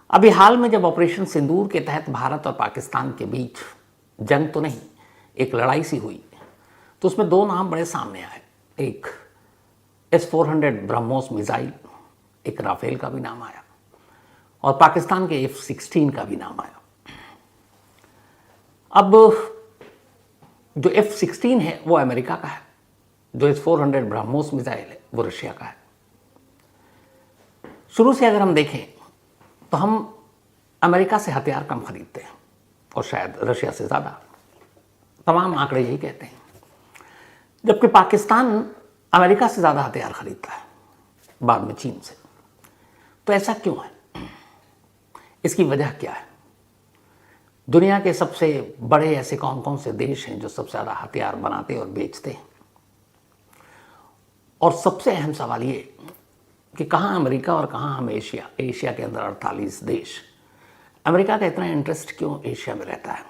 अभी हाल में जब ऑपरेशन सिंदूर के तहत भारत और पाकिस्तान के बीच जंग तो नहीं, एक लड़ाई सी हुई, तो उसमें दो नाम बड़े सामने आए। एक S-400 ब्रह्मोस मिसाइल, एक राफेल का भी नाम आया और पाकिस्तान के F-16 का भी नाम आया। अब जो F-16 है वो अमेरिका का है, जो S-400 ब्रह्मोस मिसाइल है वो रशिया का है। शुरू से अगर हम देखें तो हम अमेरिका से हथियार कम खरीदते हैं और शायद रशिया से ज़्यादा, तमाम आंकड़े यही कहते हैं, जबकि पाकिस्तान अमेरिका से ज़्यादा हथियार खरीदता है, बाद में चीन से। तो ऐसा क्यों है? इसकी वजह क्या है? दुनिया के सबसे बड़े ऐसे कौन कौन से देश हैं जो सबसे ज़्यादा हथियार बनाते और बेचते हैं? और सबसे अहम सवाल ये कि कहाँ अमेरिका और कहाँ हम एशिया के अंदर 48 देश। अमेरिका का इतना इंटरेस्ट क्यों एशिया में रहता है?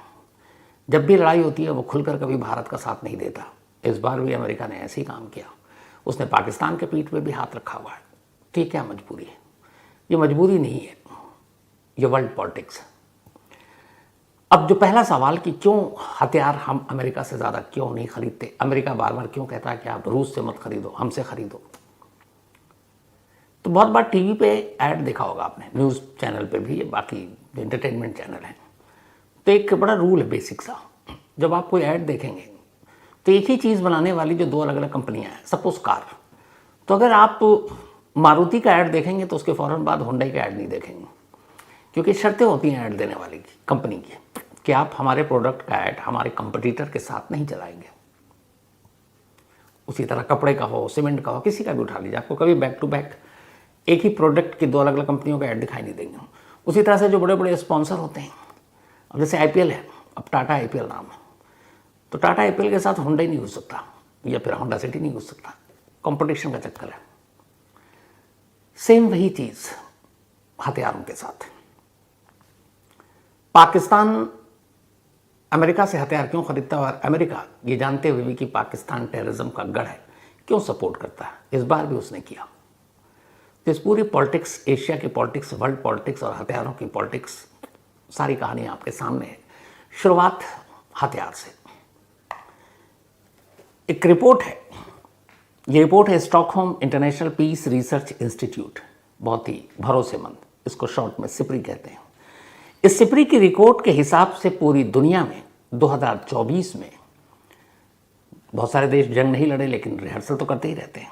जब भी लड़ाई होती है वो खुलकर कभी भारत का साथ नहीं देता। इस बार भी अमेरिका ने ऐसे ही काम किया, उसने पाकिस्तान के पीठ पे भी हाथ रखा हुआ है। तो ये क्या मजबूरी है? ये मजबूरी नहीं है, ये वर्ल्ड पॉलिटिक्स है। अब जो पहला सवाल कि क्यों हथियार हम अमेरिका से ज़्यादा क्यों नहीं खरीदते, अमेरिका बार बार क्यों कहता है कि आप रूस से मत खरीदो, हमसे खरीदो। तो बहुत बार टीवी पे ऐड देखा होगा आपने, न्यूज़ चैनल पे भी, बाकी जो एंटरटेनमेंट चैनल हैं, तो एक बड़ा रूल है बेसिक सा, जब आप कोई ऐड देखेंगे तो एक ही चीज़ बनाने वाली जो दो अलग अलग कंपनियां हैं, सपोज कार, तो अगर आप मारुति का ऐड देखेंगे तो उसके फ़ौरन बाद हुंडई का ऐड नहीं देखेंगे, क्योंकि शर्तें होती हैं ऐड देने वाले की, कंपनी की, कि आप हमारे प्रोडक्ट का ऐड हमारे कंपटीटर के साथ नहीं चलाएंगे। उसी तरह कपड़े का हो, सीमेंट का हो, किसी का भी उठा लीजिए, आपको कभी बैक टू बैक एक ही प्रोडक्ट की दो अलग अलग कंपनियों का ऐड दिखाई नहीं देंगे। उसी तरह से जो बड़े बड़े स्पॉन्सर होते हैं, अब जैसे IPL है, अब टाटा IPL नाम है, तो टाटा IPL के साथ होंडा ही नहीं घुस सकता या फिर होंडा सिटी नहीं घुस सकता, कंपटीशन का चक्कर है। सेम वही चीज़ हथियारों के साथ। पाकिस्तान अमेरिका से हथियार क्यों खरीदता है और अमेरिका ये जानते हुए भी कि पाकिस्तान टेररिज्म का गढ़ है क्यों सपोर्ट करता है? इस बार भी उसने किया। तो इस पूरी पॉलिटिक्स, एशिया की पॉलिटिक्स, वर्ल्ड पॉलिटिक्स और हथियारों की पॉलिटिक्स, सारी कहानी आपके सामने है। शुरुआत हथियार से। एक रिपोर्ट है, ये रिपोर्ट है Stockholm International Peace Research Institute, बहुत ही भरोसेमंद, इसको शॉर्ट में सिप्री कहते हैं। इस सिप्री की रिपोर्ट के हिसाब से पूरी दुनिया में 2024 में, बहुत सारे देश जंग नहीं लड़े लेकिन रिहर्सल तो करते ही रहते हैं,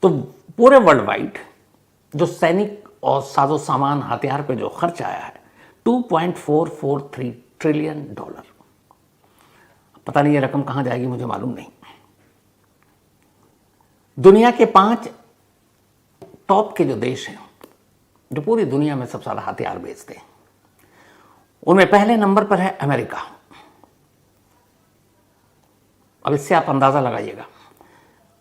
तो पूरे वर्ल्ड वाइड जो सैनिक और साजो सामान हथियार पे जो खर्च आया है $2.443 ट्रिलियन। पता नहीं ये रकम कहां जाएगी, मुझे मालूम नहीं। दुनिया के 5 टॉप के जो देश हैं जो पूरी दुनिया में सबसे ज़्यादा हथियार बेचते हैं, उनमें पहले नंबर पर है अमेरिका। अब इससे आप अंदाज़ा लगाइएगा,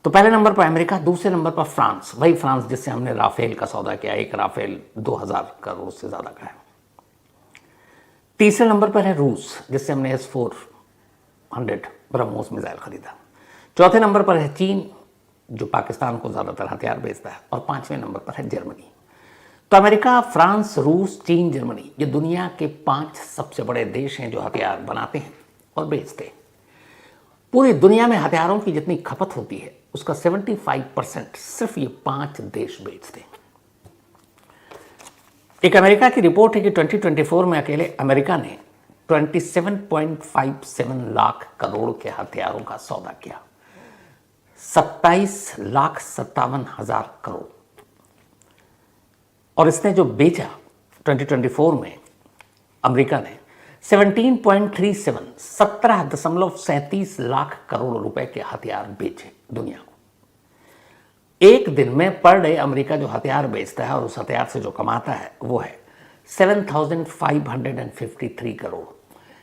तो पहले नंबर पर अमेरिका, दूसरे नंबर पर फ्रांस, वही फ्रांस जिससे हमने राफेल का सौदा किया, एक राफेल 2000 करोड़ से ज़्यादा का है। तीसरे नंबर पर है रूस, जिससे हमने S-400 ब्रह्मोस मिसाइल खरीदा। चौथे नंबर पर है चीन, जो पाकिस्तान को ज़्यादातर हथियार बेचता है, और 5वें नंबर पर है जर्मनी। तो अमेरिका, फ्रांस, रूस, चीन, जर्मनी, ये दुनिया के 5 सबसे बड़े देश हैं जो हथियार बनाते हैं और बेचते हैं। पूरी दुनिया में हथियारों की जितनी खपत होती है उसका 75% सिर्फ ये 5 देश बेचते हैं। एक अमेरिका की रिपोर्ट है कि 2024 में अकेले अमेरिका ने 27.57 लाख करोड़ के हथियारों का सौदा किया, 27,57,000 करोड़। और इसने जो बेचा 2024 में अमेरिका ने 17.37 17.37 लाख करोड़ रुपए के हथियार बेचे दुनिया को। एक दिन में पर डे अमेरिका जो हथियार बेचता है और उस हथियार से जो कमाता है वो है 7,553 करोड़,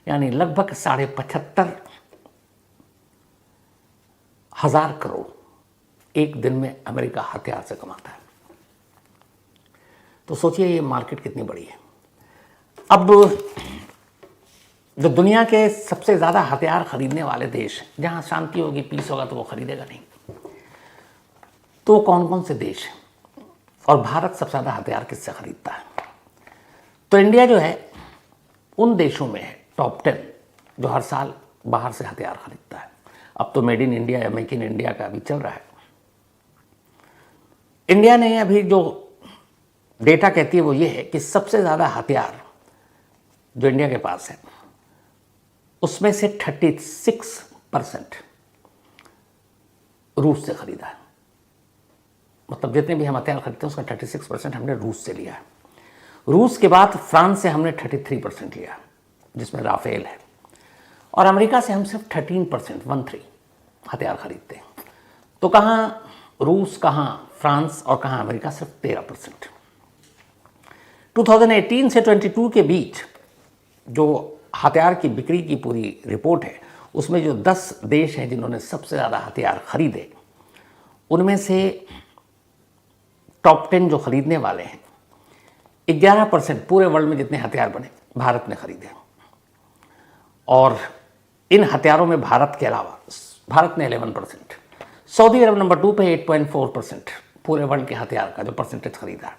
यानी लगभग 75,000 करोड़ एक दिन में अमेरिका हथियार से कमाता है। तो सोचिए ये मार्केट कितनी बड़ी है। अब जो दुनिया के सबसे ज़्यादा हथियार खरीदने वाले देश, जहाँ शांति होगी, पीस होगा, तो वो खरीदेगा नहीं, तो कौन कौन से देश हैं? और भारत सबसे ज़्यादा हथियार किससे खरीदता है? तो इंडिया जो है उन देशों में है टॉप 10 जो हर साल बाहर से हथियार खरीदता है। अब तो मेड इन इंडिया या मेक इन इंडिया का अभी चल रहा है। इंडिया ने अभी जो डेटा कहती है वो ये है कि सबसे ज़्यादा हथियार जो इंडिया के पास है उसमें से 36% रूस से खरीदा है। मतलब जितने भी हम हथियार खरीदते हैं उसका 36% हमने रूस से लिया है। रूस के बाद फ्रांस से हमने 33% लिया जिसमें राफेल है, और अमेरिका से हम सिर्फ 13% हथियार खरीदते हैं। तो कहाँ रूस, कहाँ फ्रांस और कहाँ अमेरिका, सिर्फ 13%। 2018 से 22 के बीच जो हथियार की बिक्री की पूरी रिपोर्ट है उसमें जो 10 देश हैं जिन्होंने सबसे ज़्यादा हथियार खरीदे उनमें से टॉप 10 जो खरीदने वाले हैं 11% पूरे वर्ल्ड में जितने हथियार बने भारत ने खरीदे, और इन हथियारों में भारत के अलावा भारत ने 11%, सऊदी अरब नंबर 2 पे 8.4% पूरे वर्ल्ड के हथियार का जो परसेंटेज खरीदा।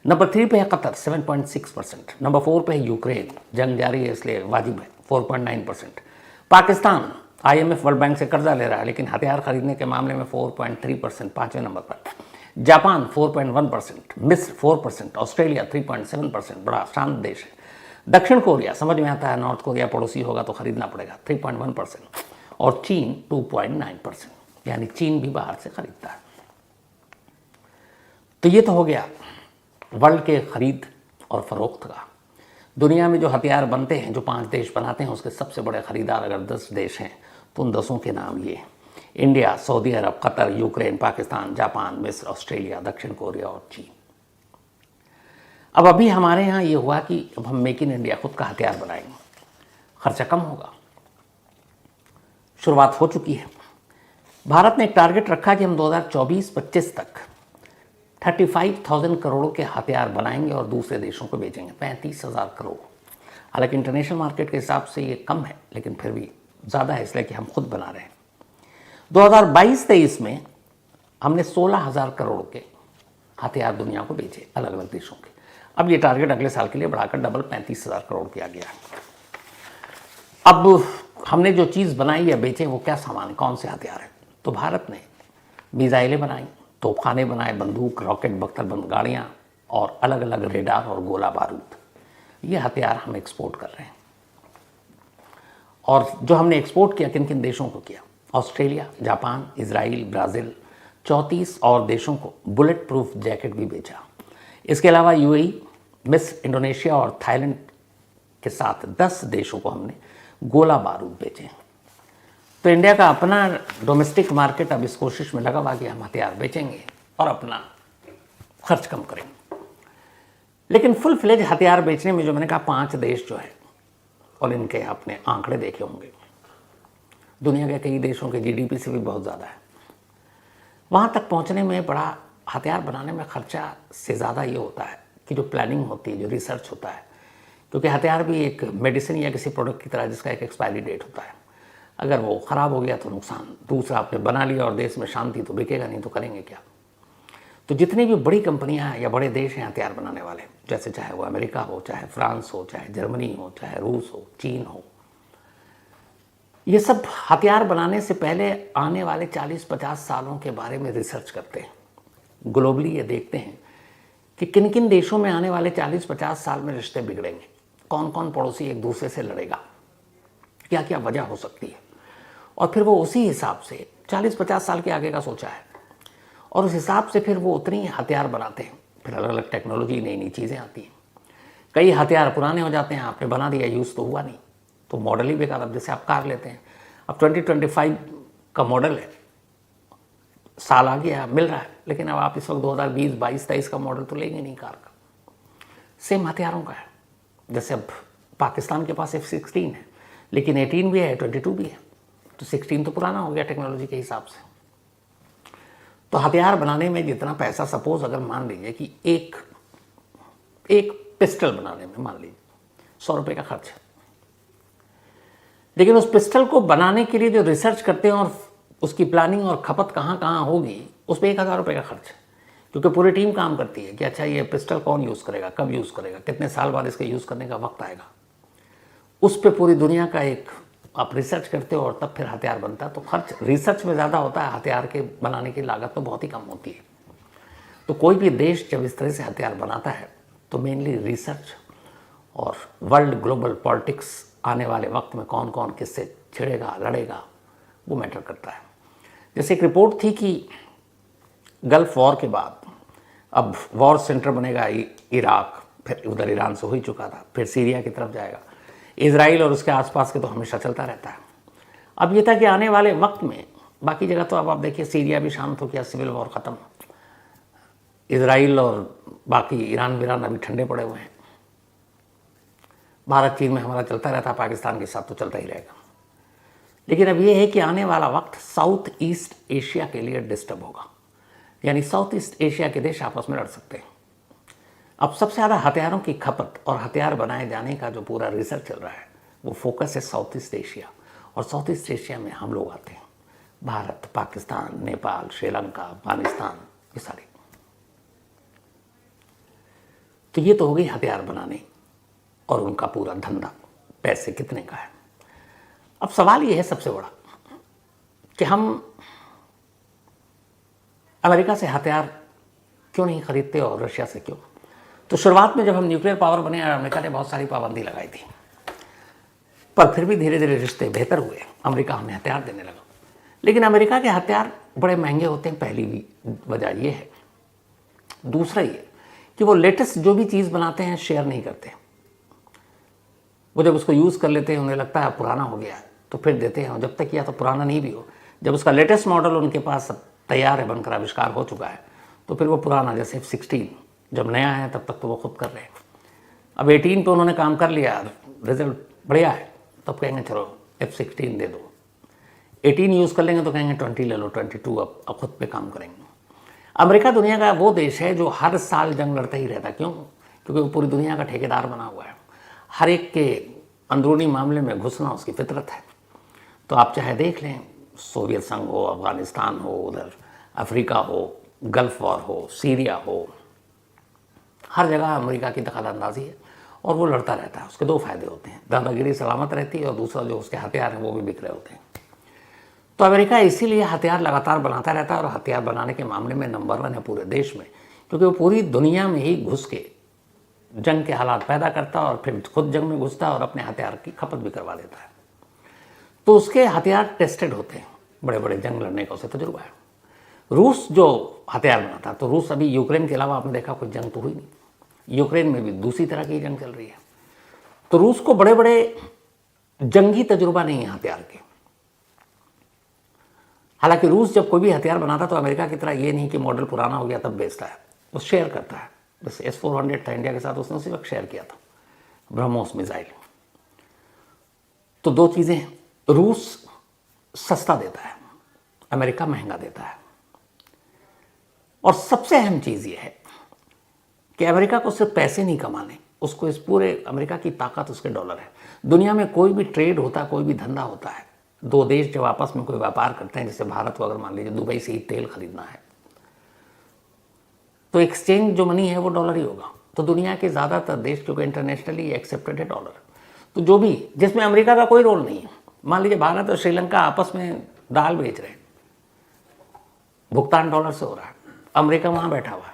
नंबर 3 पे है कतर 7.6%, नंबर 4 पे है यूक्रेन, जंग जारी है इसलिए वाजिब है 4.9%, पाकिस्तान IMF वर्ल्ड बैंक से कर्जा ले रहा है लेकिन हथियार खरीदने के मामले में 4.3%, 5वें नंबर पर, जापान 4.1%, मिस्र 4%, ऑस्ट्रेलिया 3.7%, बड़ा शांत देश है, दक्षिण कोरिया समझ में आता है, नॉर्थ कोरिया पड़ोसी होगा तो खरीदना पड़ेगा 3.1%, और चीन 2.9%, यानी चीन भी बाहर से खरीदता है। तो ये तो हो गया वर्ल्ड के खरीद और फरोख्त का। दुनिया में जो हथियार बनते हैं, जो 5 देश बनाते हैं, उसके सबसे बड़े खरीदार अगर 10 देश हैं तो उन 10 के नाम ये: इंडिया, सऊदी अरब, कतर, यूक्रेन, पाकिस्तान, जापान, मिस्र, ऑस्ट्रेलिया, दक्षिण कोरिया और चीन। अब अभी हमारे यहाँ ये हुआ कि अब हम मेक इन इंडिया खुद का हथियार बनाएंगे, खर्चा कम होगा, शुरुआत हो चुकी है। भारत ने एक टारगेट रखा कि हम 2024-25 तक 35,000 करोड़ के हथियार बनाएंगे और दूसरे देशों को बेचेंगे, 35,000 करोड़। हालांकि इंटरनेशनल मार्केट के हिसाब से ये कम है लेकिन फिर भी ज़्यादा है, इसलिए कि हम खुद बना रहे हैं। 2022-23 में हमने 16,000 करोड़ के हथियार दुनिया को बेचे, अलग अलग देशों के। अब ये टारगेट अगले साल के लिए बढ़ाकर डबल 35,000 करोड़ किया गया है। अब हमने जो चीज़ बनाई या बेचे वो क्या सामान, कौन से हथियार है? तो भारत ने मिसाइलें बनाई, तोपखाने बनाए, बंदूक, रॉकेट, बख्तरबंद गाड़ियाँ और अलग अलग रेडार और गोला बारूद। ये हथियार हम एक्सपोर्ट कर रहे हैं। और जो हमने एक्सपोर्ट किया किन किन देशों को किया? ऑस्ट्रेलिया, जापान, इजराइल, ब्राज़ील, 34 और देशों को बुलेट प्रूफ जैकेट भी बेचा। इसके अलावा UAE, मिस्र, इंडोनेशिया और थाईलैंड के साथ 10 देशों को हमने गोला बारूद बेचे। तो इंडिया का अपना डोमेस्टिक मार्केट अब इस कोशिश में लगा हुआ कि हम हथियार बेचेंगे और अपना खर्च कम करेंगे। लेकिन फुल फ्लेज हथियार बेचने में जो मैंने कहा 5 देश जो है, और इनके आपने आंकड़े देखे होंगे, दुनिया के कई देशों के GDP से भी बहुत ज़्यादा है। वहाँ तक पहुँचने में बड़ा, हथियार बनाने में खर्चा से ज़्यादा ये होता है कि जो प्लानिंग होती है, जो रिसर्च होता है, क्योंकि हथियार भी एक मेडिसिन या किसी प्रोडक्ट की तरह जिसका एक एक्सपायरी डेट होता है। अगर वो ख़राब हो गया तो नुकसान, दूसरा आपने बना लिया और देश में शांति, तो बिकेगा नहीं तो करेंगे क्या? तो जितनी भी बड़ी कंपनियां या बड़े देश हैं हथियार बनाने वाले, जैसे चाहे वो अमेरिका हो, चाहे फ्रांस हो, चाहे जर्मनी हो, चाहे रूस हो, चीन हो, ये सब हथियार बनाने से पहले आने वाले 40-50 सालों के बारे में रिसर्च करते हैं। ग्लोबली ये देखते हैं कि किन किन देशों में आने वाले 40-50 साल में रिश्ते बिगड़ेंगे, कौन कौन पड़ोसी एक दूसरे से लड़ेगा, क्या क्या वजह हो सकती है, और फिर वो उसी हिसाब से 40-50 साल के आगे का सोचा है और उस हिसाब से फिर वो उतनी हथियार बनाते हैं। फिर अलग अलग टेक्नोलॉजी, नई नई चीज़ें आती हैं। कई हथियार पुराने हो जाते हैं, आपने बना दिया, यूज़ तो हुआ नहीं, तो मॉडल ही बेकार। अब जैसे आप कार लेते हैं, अब 2025 का मॉडल है, साल आ गया, मिल रहा है, लेकिन अब आप इस वक्त 2020, 22, 23 का मॉडल तो लेंगे नहीं कार का। सेम हथियारों का है। जैसे अब पाकिस्तान के पास F-16 है, लेकिन 18 भी है, 22 भी है, तो 16 तो पुराना हो गया टेक्नोलॉजी के हिसाब से। तो हथियार बनाने में जितना पैसा, सपोज अगर मान लीजिए कि एक पिस्टल बनाने में मान लीजिए 100 रुपये का खर्च है, लेकिन उस पिस्टल को बनाने के लिए जो रिसर्च करते हैं और उसकी प्लानिंग और खपत कहाँ कहाँ होगी, उस पर 1,000 रुपये का खर्च है, क्योंकि पूरी टीम काम करती है कि अच्छा ये पिस्टल कौन यूज़ करेगा, कब यूज़ करेगा, कितने साल बाद इसके यूज़ करने का वक्त आएगा। उस पर पूरी दुनिया का एक आप रिसर्च करते हो और तब फिर हथियार बनता है। तो खर्च रिसर्च में ज़्यादा होता है, हथियार के बनाने की लागत तो बहुत ही कम होती है। तो कोई भी देश जब इस तरह से हथियार बनाता है तो मेनली रिसर्च और वर्ल्ड ग्लोबल पॉलिटिक्स आने वाले वक्त में कौन कौन किससे छिड़ेगा, लड़ेगा, वो मैटर करता है। जैसे एक रिपोर्ट थी कि गल्फ वॉर के बाद अब वॉर सेंटर बनेगा इराक, फिर उधर ईरान से हो ही चुका था, फिर सीरिया की तरफ जाएगा, इजराइल और उसके आसपास के तो हमेशा चलता रहता है। अब ये था कि आने वाले वक्त में बाकी जगह तो अब आप देखिए सीरिया भी शांत हो गया, सिविल वॉर ख़त्म, इजराइल और बाकी ईरान वीरान अभी ठंडे पड़े हुए हैं, भारत चीन में हमारा चलता रहता है, पाकिस्तान के साथ तो चलता ही रहेगा। लेकिन अब ये है कि आने वाला वक्त साउथ ईस्ट एशिया के लिए डिस्टर्ब होगा, यानी साउथ ईस्ट एशिया के देश आपस में लड़ सकते हैं। अब सबसे ज़्यादा हथियारों की खपत और हथियार बनाए जाने का जो पूरा रिसर्च चल रहा है वो फोकस है साउथ ईस्ट एशिया, और साउथ ईस्ट एशिया में हम लोग आते हैं, भारत, पाकिस्तान, नेपाल, श्रीलंका, अफगानिस्तान, ये सारे। तो ये तो हो गई हथियार बनाने और उनका पूरा धंधा, पैसे कितने का है। अब सवाल ये है सबसे बड़ा कि हम अमेरिका से हथियार क्यों नहीं खरीदते और रशिया से क्यों। तो शुरुआत में जब हम न्यूक्लियर पावर बने, अमेरिका ने बहुत सारी पाबंदी लगाई थी, पर फिर भी धीरे धीरे रिश्ते बेहतर हुए, अमेरिका हमें हथियार देने लगा। लेकिन अमेरिका के हथियार बड़े महंगे होते हैं, पहली वजह ये है। दूसरा ये कि वो लेटेस्ट जो भी चीज़ बनाते हैं शेयर नहीं करते। वो जब उसको यूज़ कर लेते हैं, उन्हें लगता है पुराना हो गया है तो फिर देते हैं, और जब तक या तो पुराना नहीं भी हो, जब उसका लेटेस्ट मॉडल उनके पास तैयार है, बनकर आविष्कार हो चुका है, तो फिर वो पुराना, जैसे F-16 जब नया है तब तक तो वो खुद कर रहे हैं। अब 18 पे उन्होंने काम कर लिया, रिजल्ट बढ़िया है, तब कहेंगे चलो F-16 दे दो। 18 यूज़ कर लेंगे तो कहेंगे 20 ले लो, 22 अब खुद पे काम करेंगे। अमेरिका दुनिया का वो देश है जो हर साल जंग लड़ता ही रहता। क्यों? क्योंकि वो पूरी दुनिया का ठेकेदार बना हुआ है, हर एक के अंदरूनी मामले में घुसना उसकी फितरत है। तो आप चाहे देख लें, सोवियत संघ हो, अफगानिस्तान हो, उधर अफ्रीका हो, गल्फ वॉर हो, सीरिया हो, हर जगह अमेरिका की दखलंदाजी है और वो लड़ता रहता है। उसके दो फायदे होते हैं, दादागिरी सलामत रहती है और दूसरा जो उसके हथियार हैं वो भी बिक रहे होते हैं। तो अमेरिका इसीलिए हथियार लगातार बनाता रहता है और हथियार बनाने के मामले में नंबर 1 है पूरे देश में, क्योंकि वो पूरी दुनिया में ही घुस के जंग के हालात पैदा करता है और फिर खुद जंग में घुसता है और अपने हथियार की खपत भी करवा देता है। तो उसके हथियार टेस्टेड होते हैं, बड़े बड़े जंग लड़ने का उसे तजुर्बा है। रूस जो हथियार बनाता, तो रूस अभी यूक्रेन के अलावा आपने देखा कोई जंग तो हुई नहीं, यूक्रेन में भी दूसरी तरह की जंग चल रही है। तो रूस को बड़े बड़े जंगी तजुर्बा नहीं है हथियार के। हालांकि रूस जब कोई भी हथियार बनाता तो अमेरिका की तरह ये नहीं कि मॉडल पुराना हो गया तब बेचता है, वो शेयर करता है। जैसे S-400 था इंडिया के साथ, उसने उसी वक्त शेयर किया था, ब्रह्मोस मिसाइल। तो दो चीज़ें, रूस सस्ता देता है, अमेरिका महंगा देता है। और सबसे अहम चीज़ ये है कि अमेरिका को सिर्फ पैसे नहीं कमाने, उसको इस पूरे अमेरिका की ताकत उसके डॉलर है। दुनिया में कोई भी ट्रेड होता है, कोई भी धंधा होता है, दो देश जब आपस में कोई व्यापार करते हैं, जैसे भारत को अगर मान लीजिए दुबई से ही तेल खरीदना है तो एक्सचेंज जो मनी है वो डॉलर ही होगा। तो दुनिया के ज़्यादातर देश क्योंकि इंटरनेशनली एक्सेप्टेड है डॉलर, तो जो भी जिसमें अमेरिका का कोई रोल नहीं है, मान लीजिए भारत और श्रीलंका आपस में दाल बेच रहे हैं, भुगतान डॉलर से हो रहा है, अमेरिका वहाँ बैठा हुआ है,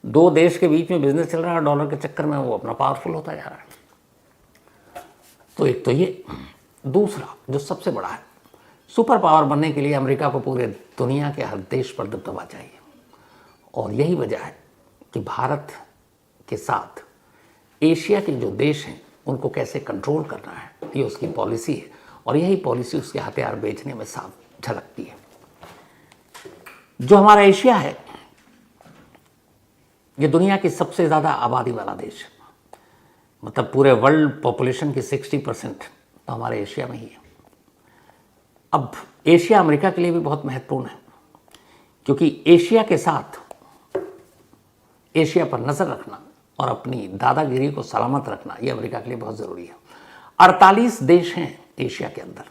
दो देश के बीच में बिजनेस चल रहा है, डॉलर के चक्कर में वो अपना पावरफुल होता जा रहा है। तो एक तो ये, दूसरा जो सबसे बड़ा है, सुपर पावर बनने के लिए अमेरिका को पूरे दुनिया के हर देश पर दबदबा चाहिए, और यही वजह है कि भारत के साथ एशिया के जो देश हैं उनको कैसे कंट्रोल करना है, ये उसकी पॉलिसी है, और यही पॉलिसी उसके हथियार बेचने में साफ झलकती है। जो हमारा एशिया है ये दुनिया की सबसे ज़्यादा आबादी वाला देश है, मतलब पूरे वर्ल्ड पॉपुलेशन की 60% तो हमारे एशिया में ही है। अब एशिया अमेरिका के लिए भी बहुत महत्वपूर्ण है, क्योंकि एशिया के साथ एशिया पर नज़र रखना और अपनी दादागिरी को सलामत रखना ये अमेरिका के लिए बहुत ज़रूरी है। 48 देश हैं एशिया के अंदर,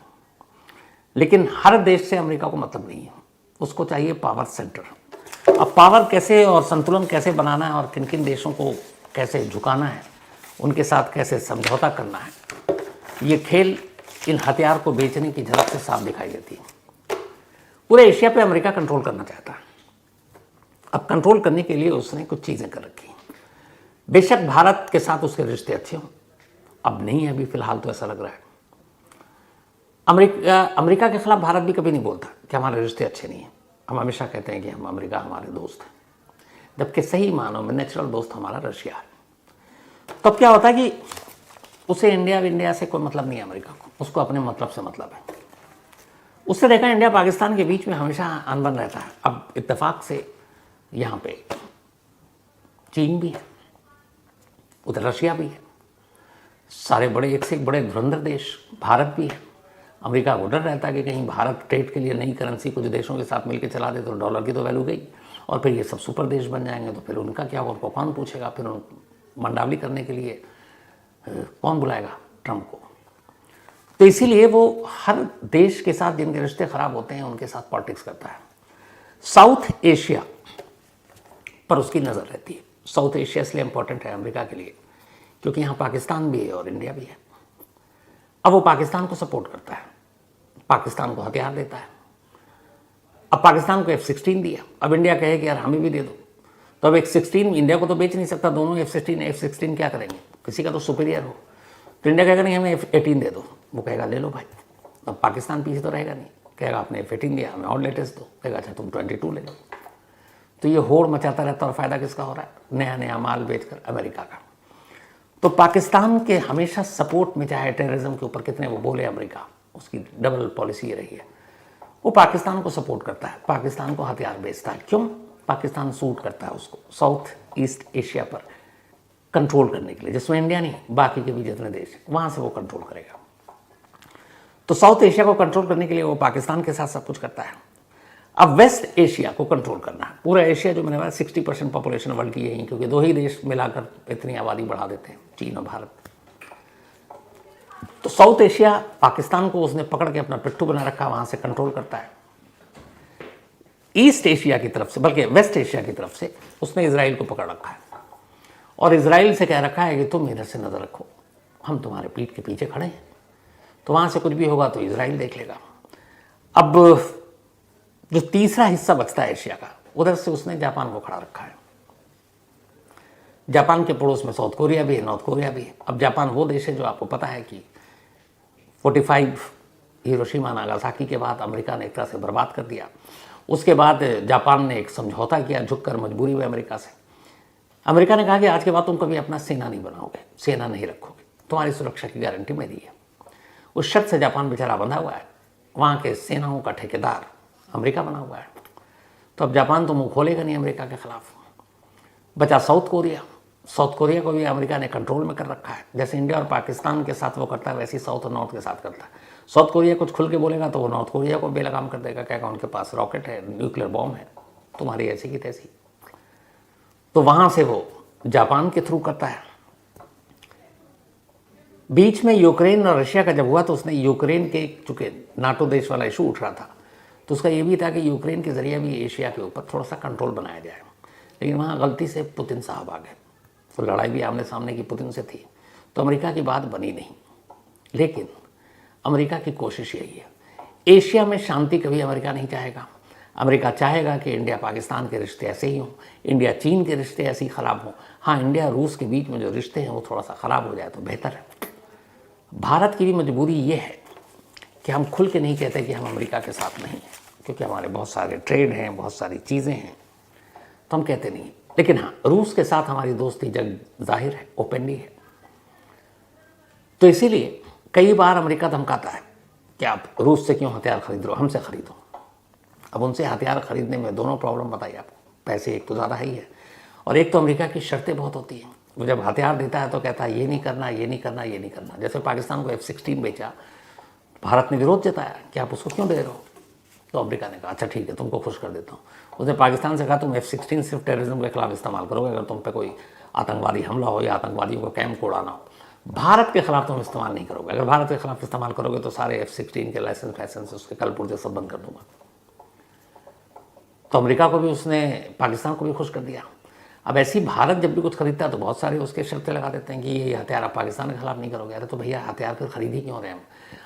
लेकिन हर देश से अमेरिका को मतलब नहीं है, उसको चाहिए पावर सेंटर। अब पावर कैसे और संतुलन कैसे बनाना है और किन किन देशों को कैसे झुकाना है, उनके साथ कैसे समझौता करना है, ये खेल इन हथियार को बेचने की झलक से साफ दिखाई देती है। पूरे एशिया पे अमेरिका कंट्रोल करना चाहता है। अब कंट्रोल करने के लिए उसने कुछ चीज़ें कर रखी। बेशक भारत के साथ उसके रिश्ते अच्छे हों, अब नहीं है, अभी फिलहाल तो ऐसा लग रहा है। अमेरिका के खिलाफ भारत भी कभी नहीं बोलता कि हमारे रिश्ते अच्छे नहीं हैं। हम हमेशा कहते हैं कि हम अमेरिका हमारे दोस्त हैं, जबकि सही मानों में नेचुरल दोस्त हमारा रशिया है। तब क्या होता है कि उसे इंडिया से कोई मतलब नहीं है अमेरिका को, उसको अपने मतलब से मतलब है। उससे देखा इंडिया पाकिस्तान के बीच में हमेशा अनबन रहता है। अब इत्तेफाक से यहाँ पे चीन भी है, उधर रशिया भी है, सारे बड़े एक से एक बड़े धुरंधर देश भारत भी है। अमेरिका को डर रहता है कि कहीं भारत ट्रेड के लिए नई करेंसी कुछ देशों के साथ मिलकर चला दे तो डॉलर की तो वैल्यू गई और फिर ये सब सुपर देश बन जाएंगे, तो फिर उनका क्या होगा, उनको कौन पूछेगा, फिर मंडावली करने के लिए कौन बुलाएगा ट्रंप को। तो इसीलिए वो हर देश के साथ जिनके रिश्ते खराब होते हैं उनके साथ पॉलिटिक्स करता है। साउथ एशिया पर उसकी नज़र रहती है। साउथ एशिया इसलिए इंपॉर्टेंट है अमेरिका के लिए क्योंकि यहाँ पाकिस्तान भी है और इंडिया भी है। अब वो पाकिस्तान को सपोर्ट करता है, पाकिस्तान को हथियार देता है। अब पाकिस्तान को F-16 दिया, अब इंडिया कहे कि यार हमें भी दे दो, तो अब F-16 इंडिया को तो बेच नहीं सकता, दोनों F-16 क्या करेंगे, किसी का तो सुपीरियर हो। तो इंडिया कहेगा नहीं हमें F-18 दे दो, वो कहेगा ले लो भाई। अब पाकिस्तान पीछे तो रहेगा नहीं, कहेगा आपने F-18 दिया हमें और लेटेस्ट दो, कहेगा अच्छा तुम 22 ले लो। तो ये होड़ मचाता रहता है और फ़ायदा किसका हो रहा है, नया नया माल बेचकर अमेरिका का। तो पाकिस्तान के हमेशा सपोर्ट में, चाहे टेररिज्म के ऊपर कितने वो बोले अमेरिका, उसकी डबल पॉलिसी ये रही है। वो पाकिस्तान को सपोर्ट करता है, पाकिस्तान को हथियार बेचता है। क्यों? पाकिस्तान सूट करता है उसको साउथ ईस्ट एशिया पर कंट्रोल करने के लिए, जिसमें इंडिया नहीं बाकी के भी जितने देश हैं वहाँ से वो कंट्रोल करेगा। तो साउथ एशिया को कंट्रोल करने के लिए वो पाकिस्तान के साथ सब कुछ करता है। अब वेस्ट एशिया को कंट्रोल करना है। पूरा एशिया जो मैंने बताया 60% पॉपुलेशन वर्ल्ड की यही, क्योंकि दो ही देश मिलाकर इतनी आबादी बढ़ा देते हैं, चीन और भारत। तो साउथ एशिया पाकिस्तान को उसने पकड़ के अपना पिट्ठू बना रखा, वहां से कंट्रोल करता है। ईस्ट एशिया की तरफ से, बल्कि वेस्ट एशिया की तरफ से उसने इजराइल को पकड़ रखा है और इजराइल से कह रखा है कि तुम इधर से नजर रखो, हम तुम्हारे पीठ के पीछे खड़े हैं, तो वहां से कुछ भी होगा तो इजराइल देख लेगा। अब जो तीसरा हिस्सा बचता है एशिया का, उधर से उसने जापान को खड़ा रखा है। जापान के पड़ोस में साउथ कोरिया भी है, नॉर्थ कोरिया भी है। अब जापान वो देश है जो आपको पता है कि 45 हिरोशिमा नागासाकी के बाद अमेरिका ने एक तरह से बर्बाद कर दिया। उसके बाद जापान ने एक समझौता किया, झुककर मजबूरी हुई अमेरिका से। अमेरिका ने कहा कि आज के बाद तुम कभी अपना सेना नहीं बनाओगे, सेना नहीं रखोगे, तुम्हारी सुरक्षा की गारंटी मेरी है। उस शर्त से जापान बेचारा बंधा हुआ है, वहाँ के सेनाओं का ठेकेदार अमेरिका बना हुआ है। तो अब जापान तो मुंह खोलेगा नहीं अमेरिका के खिलाफ। बचा साउथ कोरिया। साउथ कोरिया को भी अमेरिका ने कंट्रोल में कर रखा है। जैसे इंडिया और पाकिस्तान के साथ वो करता है, वैसे ही साउथ और नॉर्थ के साथ करता है। साउथ कोरिया कुछ खुल के बोलेगा तो वो नॉर्थ कोरिया को बेलगाम कर देगा, कहेगा उनके पास रॉकेट है, न्यूक्लियर बॉम्ब है, तुम्हारी ऐसी की तैसी। तो वहां से वो जापान के थ्रू करता है। बीच में यूक्रेन और रशिया का जब हुआ तो उसने यूक्रेन के, चूंकि नाटो देश वाला इशू उठ रहा था, तो उसका ये भी था कि यूक्रेन के जरिए भी एशिया के ऊपर थोड़ा सा कंट्रोल बनाया जाए। लेकिन वहाँ गलती से पुतिन साहब आ गए, तो लड़ाई भी आमने सामने की पुतिन से थी, तो अमेरिका की बात बनी नहीं। लेकिन अमेरिका की कोशिश यही है, एशिया में शांति कभी अमेरिका नहीं चाहेगा। अमेरिका चाहेगा कि इंडिया पाकिस्तान के रिश्ते ऐसे ही हों, इंडिया चीन के रिश्ते ऐसे ही ख़राब हों। हाँ, इंडिया रूस के बीच में जो रिश्ते हैं वो थोड़ा सा ख़राब हो जाए तो बेहतर है। भारत की भी मजबूरी ये है कि हम खुल के नहीं कहते कि हम अमेरिका के साथ नहीं हैं, क्योंकि हमारे बहुत सारे ट्रेड हैं, बहुत सारी चीज़ें हैं, तो हम कहते नहीं। लेकिन हाँ, रूस के साथ हमारी दोस्ती जग जाहिर है, ओपनली है। तो इसीलिए कई बार अमेरिका धमकाता है कि आप रूस से क्यों हथियार खरीद रहे हो, हमसे खरीदो। अब उनसे हथियार खरीदने में दोनों प्रॉब्लम बताई आपको, पैसे एक तो ज़्यादा ही है, और एक तो अमेरिका की शर्तें बहुत होती हैं। वो जब हथियार देता है तो कहता है ये नहीं करना, ये नहीं करना, ये नहीं करना। जैसे पाकिस्तान को F-16 बेचा, भारत ने विरोध जताया कि आप उसको क्यों दे रहे हो, तो अमेरिका ने कहा अच्छा ठीक है तुमको खुश कर देता हूँ। उसने पाकिस्तान से कहा तुम F-16 सिर्फ टेररिज्म के खिलाफ इस्तेमाल करोगे, अगर तुम पे कोई आतंकवादी हमला हो या आतंकवादियों को कैंप को उड़ाना हो, भारत के खिलाफ तुम इस्तेमाल नहीं करोगे। अगर भारत के खिलाफ इस्तेमाल करोगे तो सारे F-16 के लाइसेंस उसके कल पुर्जे सब बंद कर दूंगा। तो अमेरिका को भी उसने पाकिस्तान को भी खुश कर दिया। अब ऐसी भारत जब भी कुछ खरीदता है तो बहुत सारे उसके शर्तें लगा देते हैं कि ये हथियार आप पाकिस्तान के खिलाफ नहीं करोगे। अरे तो भैया हथियार फिर खरीद ही क्यों रहे हैं हम?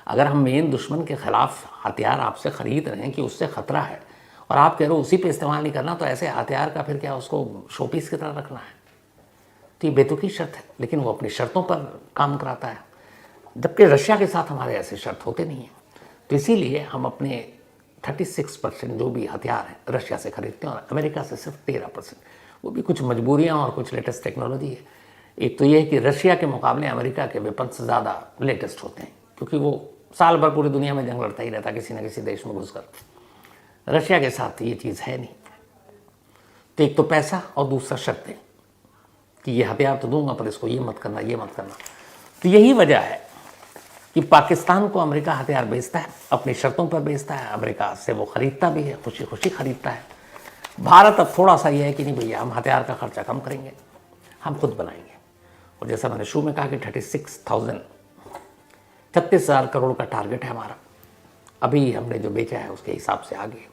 अगर हम मेन दुश्मन के खिलाफ हथियार आपसे खरीद रहे हैं कि उससे खतरा है और आप कह रहे हो उसी पे इस्तेमाल नहीं करना, तो ऐसे हथियार का फिर क्या उसको शोपीस की तरह रखना है? तो ये बेतुकी शर्त है, लेकिन वो अपनी शर्तों पर काम कराता है, जबकि रशिया के साथ हमारे ऐसे शर्त होते नहीं हैं। तो इसीलिए हम अपने 36% जो भी हथियार हैं रशिया से खरीदते हैं और अमेरिका से सिर्फ 13%। वो भी कुछ मजबूरियां और कुछ लेटेस्ट टेक्नोलॉजी है। एक तो ये है कि रशिया के मुकाबले अमेरिका के वेपन्स ज़्यादा लेटेस्ट होते हैं, क्योंकि वो साल भर पूरी दुनिया में जंग लड़ता ही रहता किसी न किसी देश में घुसकर। रशिया के साथ ये चीज़ है नहीं। तो एक तो पैसा और दूसरा शर्तें कि ये हथियार तो दूंगा पर इसको ये मत करना, ये मत करना। तो यही वजह है कि पाकिस्तान को अमेरिका हथियार बेचता है, अपनी शर्तों पर बेचता है, अमेरिका से वो खरीदता भी है, खुशी खुशी खरीदता है। भारत अब थोड़ा सा ये है कि नहीं भैया, हम हथियार का खर्चा कम करेंगे, हम खुद बनाएंगे। और जैसा मैंने शुरू में कहा कि 36,000 करोड़ का टारगेट है हमारा। अभी हमने जो बेचा है उसके हिसाब से आगे।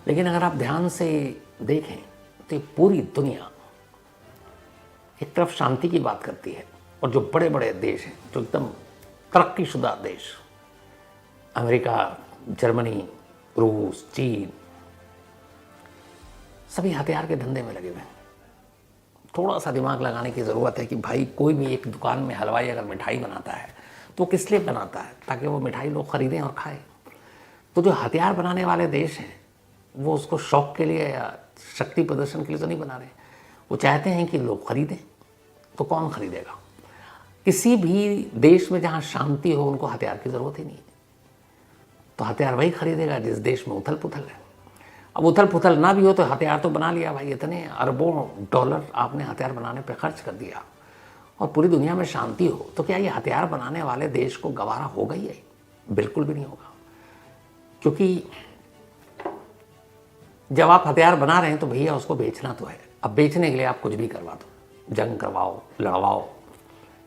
लेकिन अगर आप ध्यान से देखें तो पूरी दुनिया एक तरफ शांति की बात करती है और जो बड़े बड़े देश हैं, जो एकदम तरक्कीशुदा देश, अमेरिका, जर्मनी, रूस, चीन, सभी हथियार के धंधे में लगे हुए हैं। थोड़ा सा दिमाग लगाने की ज़रूरत है कि भाई कोई भी एक दुकान में हलवाई अगर मिठाई बनाता है तो किस लिए बनाता है? ताकि वो मिठाई लोग खरीदें और खाएं। तो जो हथियार बनाने वाले देश हैं वो उसको शौक के लिए या शक्ति प्रदर्शन के लिए तो नहीं बना रहे। वो चाहते हैं कि लोग खरीदें। तो कौन खरीदेगा? किसी भी देश में जहाँ शांति हो उनको हथियार की ज़रूरत ही नहीं है। तो हथियार वही खरीदेगा जिस देश में उथल पुथल है। अब उथल पुथल ना भी हो तो हथियार तो बना लिया भाई, इतने अरबों डॉलर आपने हथियार बनाने पे खर्च कर दिया और पूरी दुनिया में शांति हो, तो क्या ये हथियार बनाने वाले देश को गवारा होगा ही है? बिल्कुल भी नहीं होगा। क्योंकि जब आप हथियार बना रहे हैं तो भैया उसको बेचना तो है। अब बेचने के लिए आप कुछ भी करवा दो, जंग करवाओ, लड़वाओ,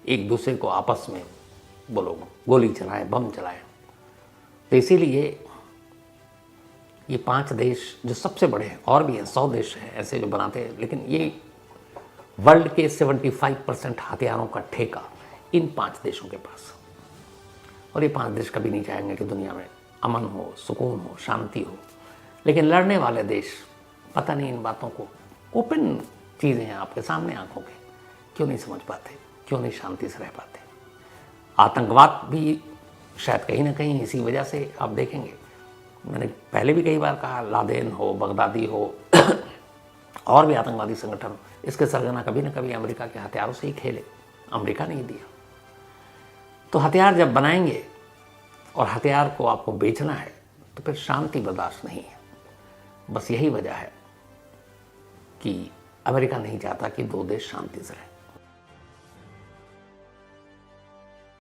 एक दूसरे को आपस में बोलो गोली चलाएं, बम चलाएं। तो इसीलिए ये 5 देश जो सबसे बड़े हैं, और भी हैं 100 देश हैं ऐसे जो बनाते हैं, लेकिन ये वर्ल्ड के 75% हथियारों का ठेका इन 5 देशों के पास। और ये 5 देश कभी नहीं चाहेंगे कि दुनिया में अमन हो, सुकून हो, शांति हो। लेकिन लड़ने वाले देश पता नहीं इन बातों को, ओपन चीज़ें हैं आपके सामने आंखों के, क्यों नहीं समझ पाते, क्यों नहीं शांति से रह पाते। आतंकवाद भी शायद कहीं ना कहीं इसी वजह से आप देखेंगे। मैंने पहले भी कई बार कहा, लादेन हो, बगदादी हो और भी आतंकवादी संगठन, इसके सरगना कभी ना कभी अमेरिका के हथियारों से ही खेले। अमेरिका नहीं दिया। तो हथियार जब बनाएंगे और हथियार को आपको बेचना है तो फिर शांति बर्दाश्त नहीं है। बस यही वजह है कि अमेरिका नहीं चाहता कि 2 देश शांति से रहें।